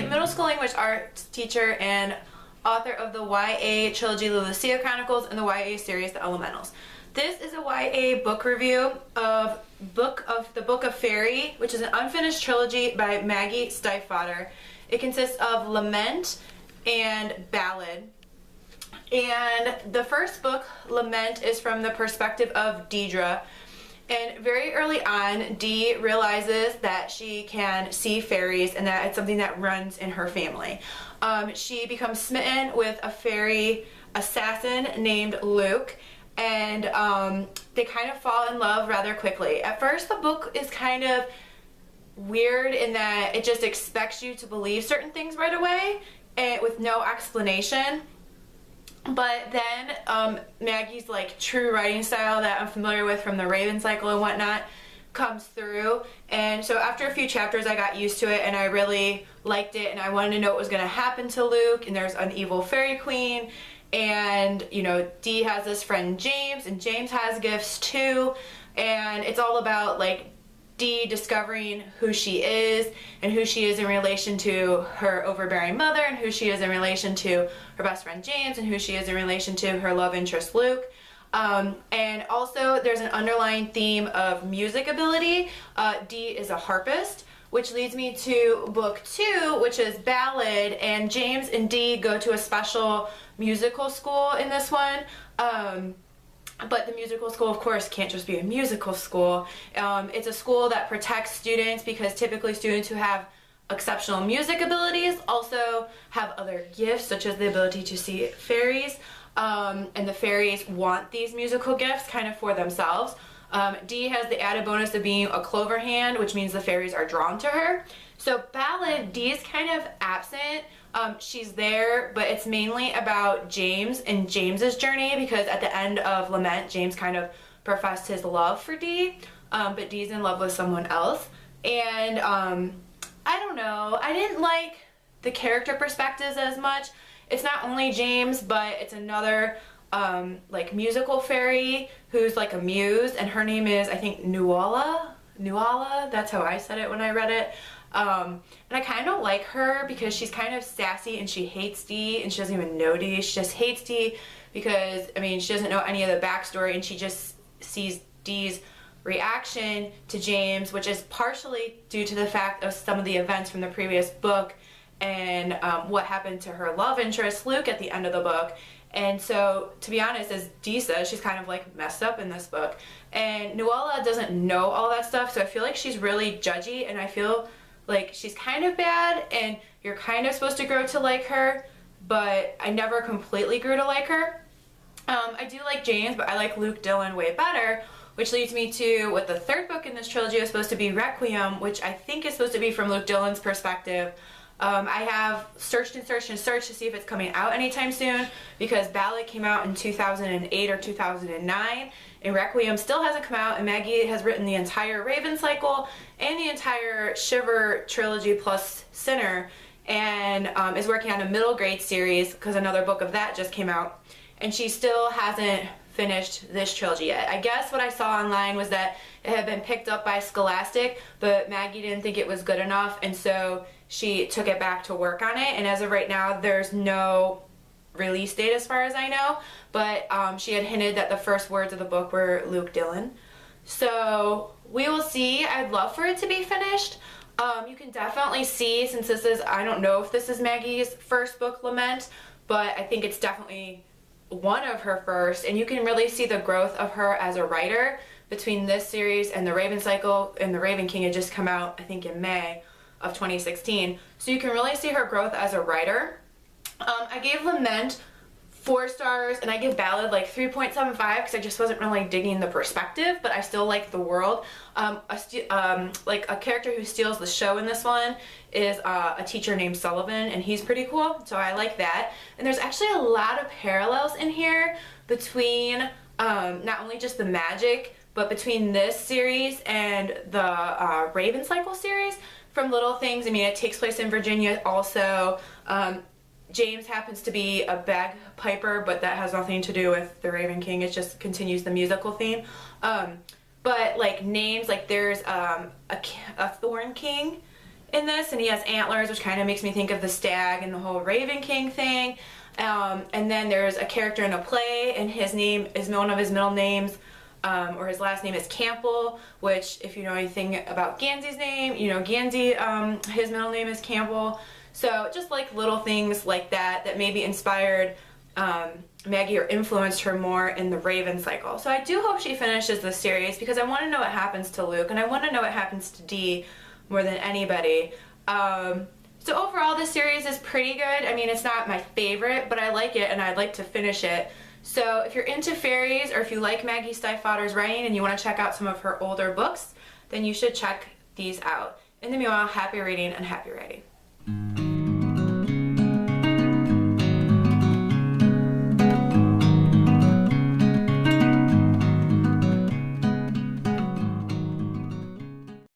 middle school language arts teacher and author of the YA trilogy The Lucia Chronicles and the YA series The Elementals. This is a YA book review of the Book of Faerie, which is an unfinished trilogy by Maggie Stiefvater. It consists of Lament and Ballad. And the first book, Lament, is from the perspective of Deidre. And very early on, Dee realizes that she can see fairies and that it's something that runs in her family. She becomes smitten with a fairy assassin named Luke, and they kind of fall in love rather quickly. At first, the book is kind of weird in that it just expects you to believe certain things right away and with no explanation. But then Maggie's like true writing style that I'm familiar with from the Raven cycle and whatnot comes through, and so after a few chapters I got used to it and I really liked it and I wanted to know what was going to happen to Luke. And there's an evil Faerie Queen, and you know, Dee has this friend James, and James has gifts too, and it's all about like Dee discovering who she is and who she is in relation to her overbearing mother, and who she is in relation to her best friend James, and who she is in relation to her love interest Luke. And also there's an underlying theme of music ability. Dee is a harpist, which leads me to book 2, which is Ballad, and James and Dee go to a special musical school in this one. But the musical school, of course, can't just be a musical school. It's a school that protects students because typically students who have exceptional music abilities also have other gifts, such as the ability to see fairies. And the fairies want these musical gifts kind of for themselves. Dee has the added bonus of being a Cloverhand, which means the fairies are drawn to her. So Ballad, Dee is kind of absent. She's there, but it's mainly about James and James's journey, because at the end of Lament, James kind of professed his love for Dee, but Dee's in love with someone else. And I don't know, I didn't like the character perspectives as much. It's not only James, but it's another like musical fairy who's like a muse, and her name is, I think, Nuala, that's how I said it when I read it. And I kind of like her because she's kind of sassy and she hates Dee, and she doesn't even know Dee. She just hates Dee because, I mean, she doesn't know any of the backstory, and she just sees Dee's reaction to James, which is partially due to the fact of some of the events from the previous book and what happened to her love interest Luke at the end of the book. And so, to be honest, as Dee says, she's kind of like messed up in this book, and Nuala doesn't know all that stuff, so I feel like she's really judgy, and I feel like she's kind of bad, and you're kind of supposed to grow to like her, but I never completely grew to like her. I do like James, but I like Luke Dillon way better, which leads me to what the third book in this trilogy is supposed to be, Requiem, which I think is supposed to be from Luke Dillon's perspective. I have searched and searched and searched to see if it's coming out anytime soon, because Ballad came out in 2008 or 2009, and Requiem still hasn't come out, and Maggie has written the entire Raven cycle and the entire Shiver trilogy plus Sinner, and is working on a middle grade series because another book of that just came out, and she still hasn't finished this trilogy yet. I guess what I saw online was that it had been picked up by Scholastic, but Maggie didn't think it was good enough, and so she took it back to work on it, and as of right now there's no release date as far as I know, but she had hinted that the first words of the book were Luke Dillon. So we will see. I'd love for it to be finished. You can definitely see, since this is, I don't know if this is Maggie's first book, Lament, but I think it's definitely one of her first, and you can really see the growth of her as a writer between this series and the Raven cycle, and the Raven King had just come out, I think, in May of 2016. So you can really see her growth as a writer. I gave Lament 4 stars, and I give Ballad like 3.75 because I just wasn't really digging the perspective, but I still like the world. Like a character who steals the show in this one is a teacher named Sullivan, and he's pretty cool, so I like that. And there's actually a lot of parallels in here between not only just the magic, but between this series and the Raven cycle series, from little things. I mean, it takes place in Virginia also. James happens to be a bagpiper, but that has nothing to do with the Raven King. It just continues the musical theme. But like names, like there's a Thorn King in this, and he has antlers, which kind of makes me think of the stag and the whole Raven King thing. And then there's a character in a play, and his name is one of his middle names, or his last name is Campbell, which if you know anything about Gansey's name, you know Gansey, his middle name is Campbell. So just like little things like that that maybe inspired Maggie or influenced her more in the Raven cycle. So I do hope she finishes the series because I want to know what happens to Luke, and I want to know what happens to Dee more than anybody. So overall, this series is pretty good. I mean, it's not my favorite, but I like it and I'd like to finish it. So if you're into fairies, or if you like Maggie Stiefvater's writing and you want to check out some of her older books, then you should check these out. In the meanwhile, happy reading and happy writing.